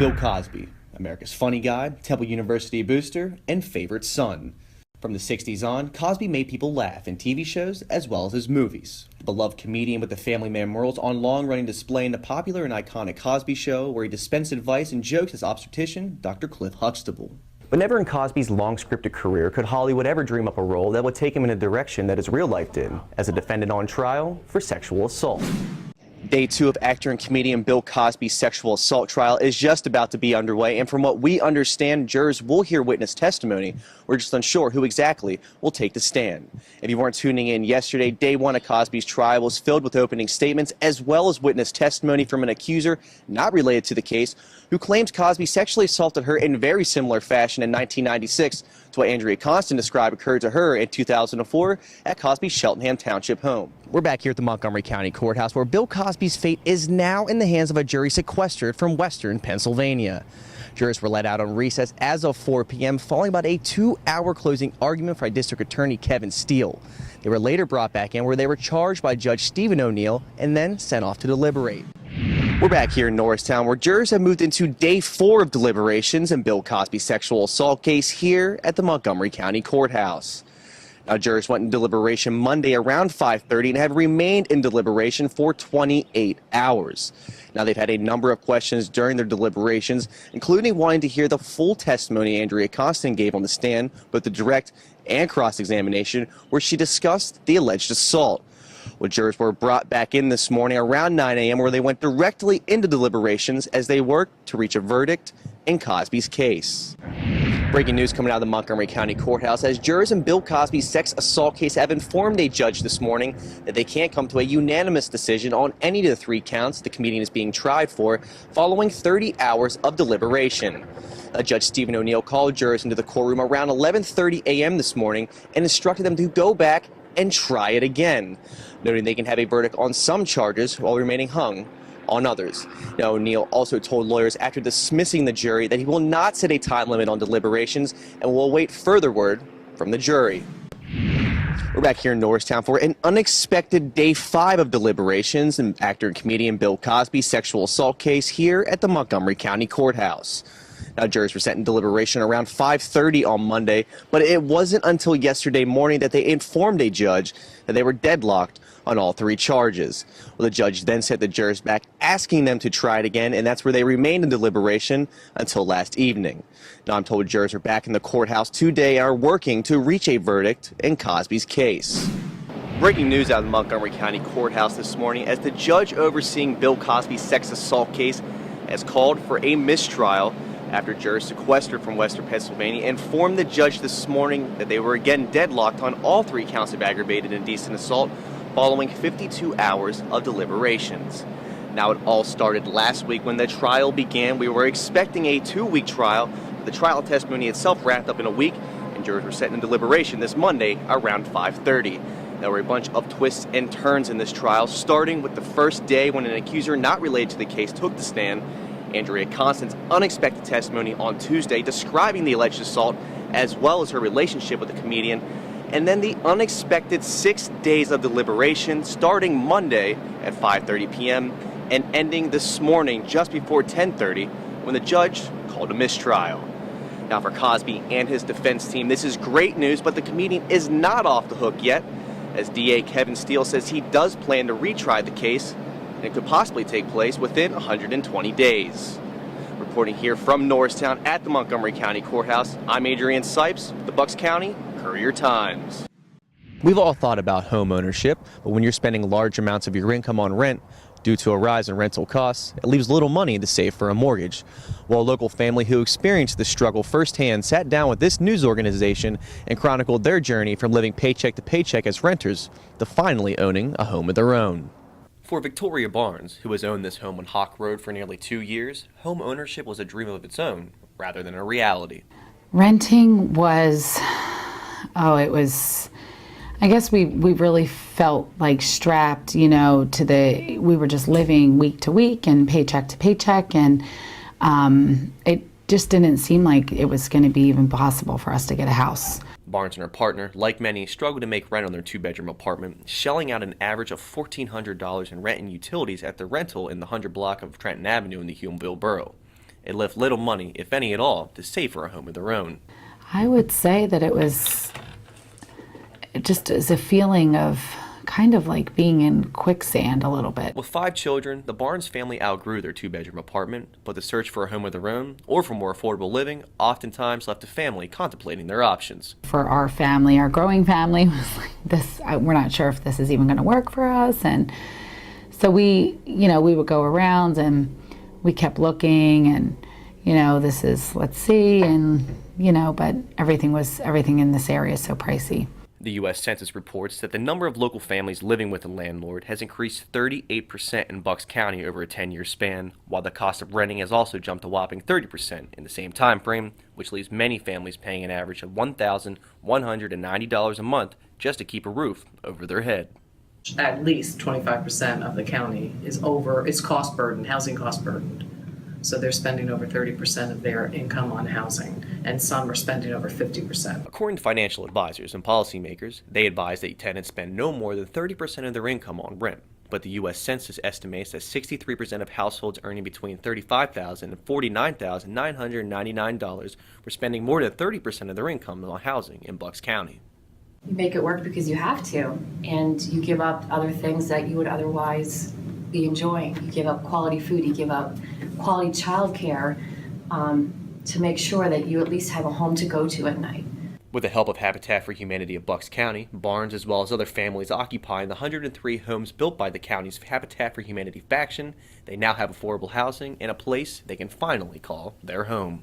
Bill Cosby, America's funny guy, Temple University booster, and favorite son. From the 60s on, Cosby made people laugh in TV shows as well as his movies. The beloved comedian with the Family Man morals on long-running display in the popular and iconic Cosby Show, where he dispensed advice and jokes as obstetrician Dr. Cliff Huxtable. But never in Cosby's long scripted career could Hollywood ever dream up a role that would take him in a direction that his real life did, as a defendant on trial for sexual assault. Day 2 of actor and comedian Bill Cosby's sexual assault trial is just about to be underway, and from what we understand, jurors will hear witness testimony. We're just unsure who exactly will take the stand. If you weren't tuning in yesterday, Day 1 of Cosby's trial was filled with opening statements as well as witness testimony from an accuser not related to the case, who claims Cosby sexually assaulted her in very similar fashion in 1996 to what Andrea Constant described occurred to her in 2004 at Cosby's Cheltenham Township home. We're back here at the Montgomery County Courthouse, where Bill Cosby's fate is now in the hands of a jury sequestered from Western Pennsylvania. Jurors were let out on recess as of 4 p.m. following about a 2-hour closing argument by District Attorney Kevin Steele. They were later brought back in, where they were charged by Judge Stephen O'Neill and then sent off to deliberate. We're back here in Norristown, where jurors have moved into Day 4 of deliberations in Bill Cosby's sexual assault case here at the Montgomery County Courthouse. Now, jurors went in deliberation Monday around 5:30 and have remained in deliberation for 28 hours. Now, they've had a number of questions during their deliberations, including wanting to hear the full testimony Andrea Constant gave on the stand, both the direct and cross-examination, where she discussed the alleged assault. Well, jurors were brought back in this morning around 9 a.m. where they went directly into deliberations as they worked to reach a verdict in Cosby's case. Breaking news coming out of the Montgomery County Courthouse, as jurors in Bill Cosby's sex assault case have informed a judge this morning that they can't come to a unanimous decision on any of the 3 counts the comedian is being tried for following 30 hours of deliberation. Judge Stephen O'Neill called jurors into the courtroom around 11:30 a.m. this morning and instructed them to go back and try it again, noting they can have a verdict on some charges while remaining hung on others. Now, O'Neill also told lawyers after dismissing the jury that he will not set a time limit on deliberations and will await further word from the jury. We're back here in Norristown for an unexpected Day 5 of deliberations in actor and comedian Bill Cosby's sexual assault case here at the Montgomery County Courthouse. Now, jurors were set in deliberation around 5:30 on Monday, but it wasn't until yesterday morning that they informed a judge that they were deadlocked on all 3 charges. Well, the judge then sent the jurors back, asking them to try it again, and that's where they remained in deliberation until last evening. Now, I'm told jurors are back in the courthouse today and are working to reach a verdict in Cosby's case. Breaking news out of the Montgomery County Courthouse this morning, as the judge overseeing Bill Cosby's sex assault case has called for a mistrial after jurors sequestered from Western Pennsylvania informed the judge this morning that they were again deadlocked on all 3 counts of aggravated indecent assault following 52 hours of deliberations. Now, it all started last week when the trial began. We were expecting a 2-week trial, but the trial testimony itself wrapped up in a week, and jurors were set in deliberation this Monday around 5:30. There were a bunch of twists and turns in this trial, starting with the first day when an accuser not related to the case took the stand. Andrea Constant's unexpected testimony on Tuesday describing the alleged assault as well as her relationship with the comedian, and then the unexpected 6 days of deliberation starting Monday at 5:30 p.m. and ending this morning just before 10:30 when the judge called a mistrial. Now, for Cosby and his defense team, this is great news, but the comedian is not off the hook yet, as DA Kevin Steele says he does plan to retry the case, and it could possibly take place within 120 days. Reporting here from Norristown at the Montgomery County Courthouse, I'm Adrian Sipes, the Bucks County Courier-Times. We've all thought about home ownership, but when you're spending large amounts of your income on rent due to a rise in rental costs, it leaves little money to save for a mortgage. Well, a local family who experienced this struggle firsthand sat down with this news organization and chronicled their journey from living paycheck to paycheck as renters to finally owning a home of their own. For Victoria Barnes, who has owned this home on Hawk Road for nearly 2 years, home ownership was a dream of its own rather than a reality. Renting was, I guess we really felt like strapped, we were just living week to week and paycheck to paycheck, and it just didn't seem like it was going to be even possible for us to get a house. Barnes and her partner, like many, struggled to make rent on their 2-bedroom apartment, shelling out an average of $1,400 in rent and utilities at the rental in the 100 block of Trenton Avenue in the Huonville borough. It left little money, if any at all, to save for a home of their own. I would say that it was just as a feeling of kind of like being in quicksand a little bit. With 5 children, the Barnes family outgrew their 2-bedroom apartment, but the search for a home of their own or for more affordable living oftentimes left the family contemplating their options. For our family, our growing family, was like this. We're not sure if this is even going to work for us, and so we would go around and we kept looking, and this is let's see, and but everything in this area is so pricey. The U.S. Census reports that the number of local families living with a landlord has increased 38% in Bucks County over a 10-year span, while the cost of renting has also jumped a whopping 30% in the same time frame, which leaves many families paying an average of $1,190 a month just to keep a roof over their head. At least 25% of the county is cost burdened, housing cost burdened. So they're spending over 30% of their income on housing, and some are spending over 50%. According to financial advisors and policymakers, they advise that tenants spend no more than 30% of their income on rent. But the U.S. Census estimates that 63% of households earning between $35,000 and $49,999 were spending more than 30% of their income on housing in Bucks County. You make it work because you have to, and you give up other things that you would otherwise be enjoying. You give up quality food, you give up quality childcare to make sure that you at least have a home to go to at night. With the help of Habitat for Humanity of Bucks County, Barnes, as well as other families occupying the 103 homes built by the county's Habitat for Humanity faction, they now have affordable housing and a place they can finally call their home.